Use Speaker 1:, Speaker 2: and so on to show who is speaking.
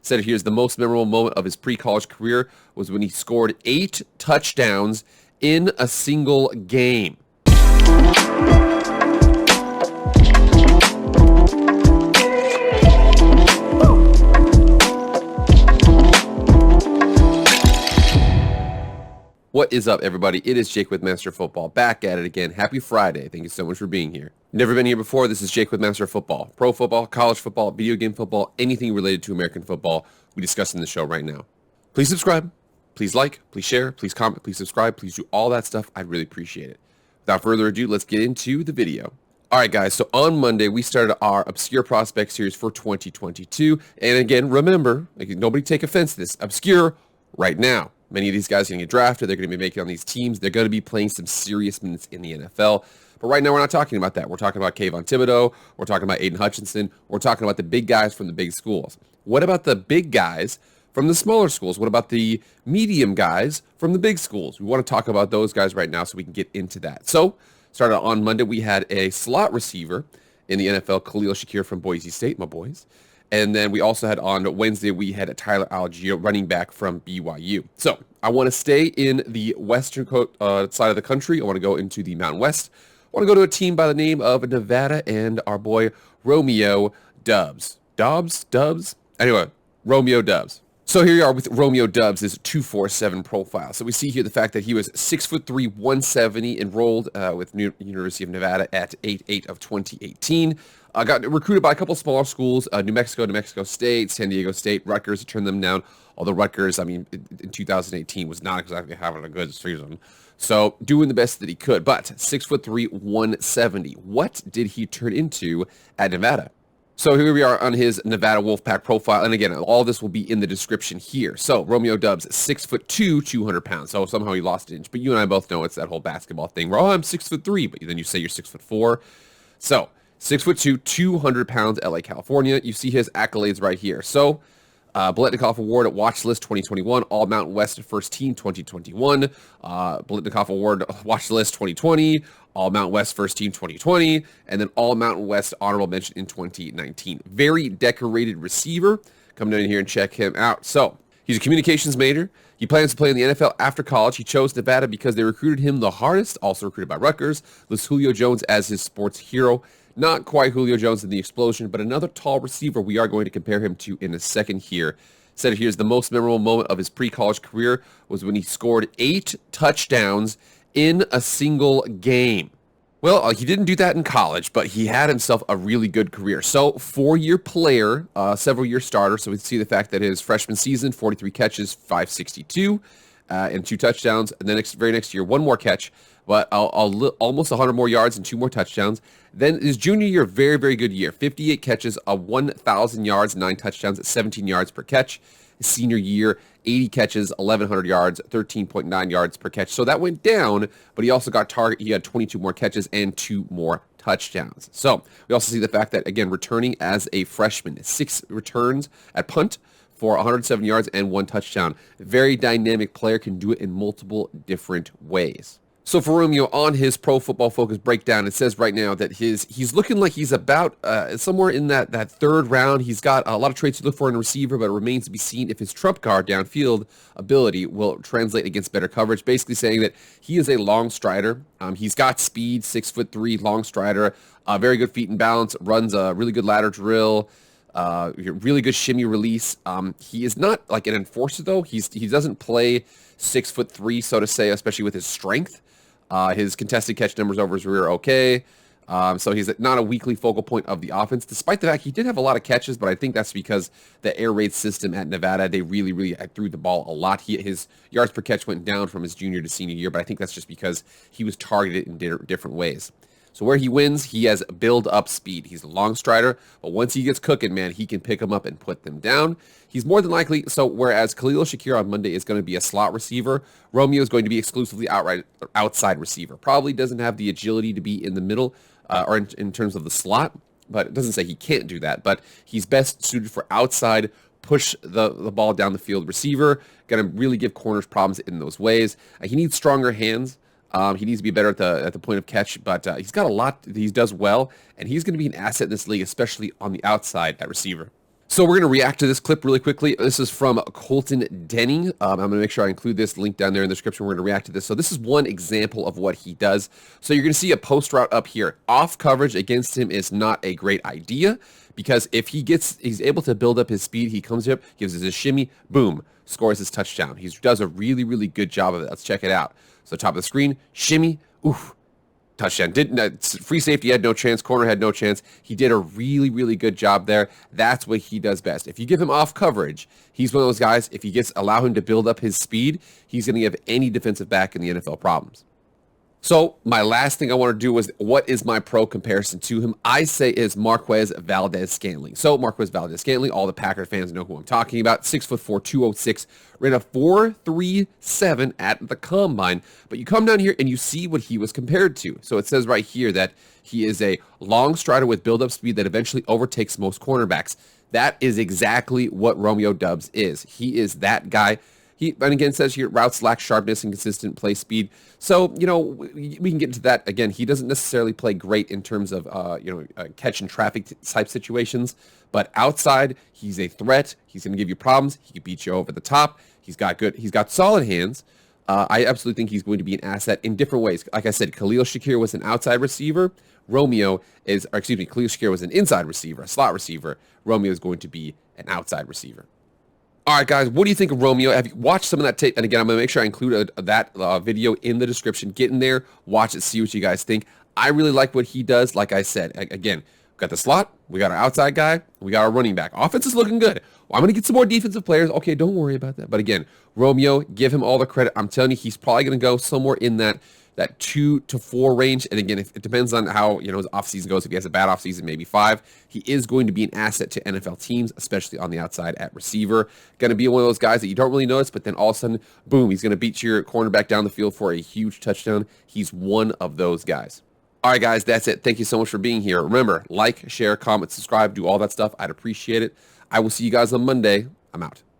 Speaker 1: Said here's the most memorable moment of his pre-college career was when he scored 8 touchdowns in a single game. What is up, everybody? It is Jake with Master Football, back at it again. Happy Friday. Thank you so much for being here. Never been here before. This is Jake with Master Football. Pro football, college football, video game football, anything related to American football we discuss in the show right now. Please subscribe. Please like. Please share. Please comment. Please subscribe. Please do all that stuff. I'd really appreciate it. Without further ado, let's get into the video. All right, guys. So on Monday, we started our Obscure Prospect Series for 2022. And again, remember, nobody take offense to this. Obscure right now. Many of these guys are going to get drafted. They're going to be making on these teams. They're going to be playing some serious minutes in the NFL. But right now, we're not talking about that. We're talking about Kayvon Thibodeau. We're talking about Aiden Hutchinson. We're talking about the big guys from the big schools. What about the big guys from the smaller schools? What about the medium guys from the big schools? We want to talk about those guys right now so we can get into that. So, started on Monday, we had a slot receiver in the NFL, Khalil Shakir from Boise State, my boys. And then we also had on Wednesday, we had a Tyler Algier, running back from BYU. So I want to stay in the western side of the country. I want to go into the Mountain West. I want to go to a team by the name of Nevada and our boy Romeo Doubs. Dubs? Anyway, Romeo Doubs. So here you are with Romeo Doubs' 247 profile. So we see here the fact that he was 6'3", 170, enrolled with University of Nevada at 8/8 of 2018. Got recruited by a couple smaller schools, New Mexico State, San Diego State, Rutgers, turned them down. Although Rutgers, I mean, in 2018 was not exactly having a good season. So doing the best that he could. But 6'3", 170. What did he turn into at Nevada? So here we are on his Nevada Wolfpack profile. And again, all this will be in the description here. So Romeo Doubs, 6'2", 200 pounds. So somehow he lost an inch. But you and I both know it's that whole basketball thing where, I'm 6'3", but then you say you're 6'4". So 6'2", 200 pounds, LA, California. You see his accolades right here. So Biletnikoff Award at Watch List 2021, All Mountain West First Team 2021, Biletnikoff Award Watch List 2020, All Mountain West First Team 2020, and then All Mountain West Honorable Mention in 2019. Very decorated receiver. Come down here and check him out. So he's a communications major. He plans to play in the NFL after college. He chose Nevada because they recruited him the hardest, also recruited by Rutgers. Lists Julio Jones as his sports hero. Not quite Julio Jones in the explosion, but another tall receiver we are going to compare him to in a second here. Said here's the most memorable moment of his pre-college career was when he scored 8 touchdowns in a single game. Well, he didn't do that in college, but he had himself a really good career. So 4-year player, several-year starter. So we see the fact that his freshman season, 43 catches, 562, and 2 touchdowns. And then very next year, 1 more catch, but almost 100 more yards and 2 more touchdowns. Then his junior year, very, very good year. 58 catches, 1,000 yards, 9 touchdowns at 17 yards per catch. His senior year, 80 catches, 1,100 yards, 13.9 yards per catch. So that went down, but he also got he had 22 more catches and 2 more touchdowns. So we also see the fact that, again, returning as a freshman, 6 returns at punt for 107 yards and 1 touchdown. Very dynamic player, can do it in multiple different ways. So for Romeo, on his Pro Football Focus breakdown, it says right now that he's looking like he's about somewhere in that 3rd round. He's got a lot of traits to look for in a receiver, but it remains to be seen if his trump card downfield ability will translate against better coverage. Basically saying that he is a long strider. He's got speed, 6'3", long strider, very good feet and balance, runs a really good ladder drill, really good shimmy release. He is not like an enforcer though. He doesn't play 6'3", so to say, especially with his strength. His contested catch numbers over his rear are okay. So he's not a weekly focal point of the offense, despite the fact he did have a lot of catches, but I think that's because the air raid system at Nevada, they really threw the ball a lot. His yards per catch went down from his junior to senior year, but I think that's just because he was targeted in different ways. So where he wins, he has build-up speed. He's a long strider, but once he gets cooking, man, he can pick them up and put them down. He's more than likely, so whereas Khalil Shakir on Monday is going to be a slot receiver, Romeo is going to be exclusively outside receiver. Probably doesn't have the agility to be in the middle or in terms of the slot, but it doesn't say he can't do that. But he's best suited for outside, push the ball down the field receiver, going to really give corners problems in those ways. He needs stronger hands. He needs to be better at the point of catch, but he's got a lot that he does well, and he's going to be an asset in this league, especially on the outside at receiver. So we're going to react to this clip really quickly. This is from Colton Denning. I'm going to make sure I include this link down there in the description. We're going to react to this. So this is one example of what he does. So you're going to see a post route up here. Off coverage against him is not a great idea because if he's able to build up his speed, he comes up, gives us a shimmy, boom, scores his touchdown. He does a really, really good job of it. Let's check it out. So top of the screen, shimmy, oof. Touchdown. Free safety had no chance. Corner had no chance. He did a really, really good job there. That's what he does best. If you give him off coverage, he's one of those guys, if you allow him to build up his speed, he's going to give any defensive back in the NFL problems. So my last thing I want to do was, what is my pro comparison to him? I say is Marquez Valdes-Scantling. So Marquez Valdes-Scantling, all the Packer fans know who I'm talking about. 6'4", 206, ran a 4.37 at the combine. But you come down here and you see what he was compared to. So it says right here that he is a long strider with build-up speed that eventually overtakes most cornerbacks. That is exactly what Romeo Doubs is. He is that guy. And again, it says here, routes lack sharpness and consistent play speed. So, you know, we can get into that. Again, he doesn't necessarily play great in terms of, catch and traffic type situations. But outside, he's a threat. He's going to give you problems. He can beat you over the top. He's got solid hands. I absolutely think he's going to be an asset in different ways. Like I said, Khalil Shakir was an outside receiver. Khalil Shakir was an inside receiver, a slot receiver. Romeo is going to be an outside receiver. All right, guys, what do you think of Romeo? Have you watched some of that tape? And again, I'm going to make sure I include that video in the description. Get in there, watch it, see what you guys think. I really like what he does. Like I said, again, we got the slot, we got our outside guy, we got our running back. Offense is looking good. Well, I'm going to get some more defensive players. Okay, don't worry about that. But again, Romeo, give him all the credit. I'm telling you, he's probably going to go somewhere in that 2 to 4 range. And again, if it depends on how his offseason goes. If he has a bad offseason, maybe 5. He is going to be an asset to NFL teams, especially on the outside at receiver. Going to be one of those guys that you don't really notice, but then all of a sudden, boom, he's going to beat your cornerback down the field for a huge touchdown. He's one of those guys. All right, guys, that's it. Thank you so much for being here. Remember, like, share, comment, subscribe, do all that stuff. I'd appreciate it. I will see you guys on Monday. I'm out.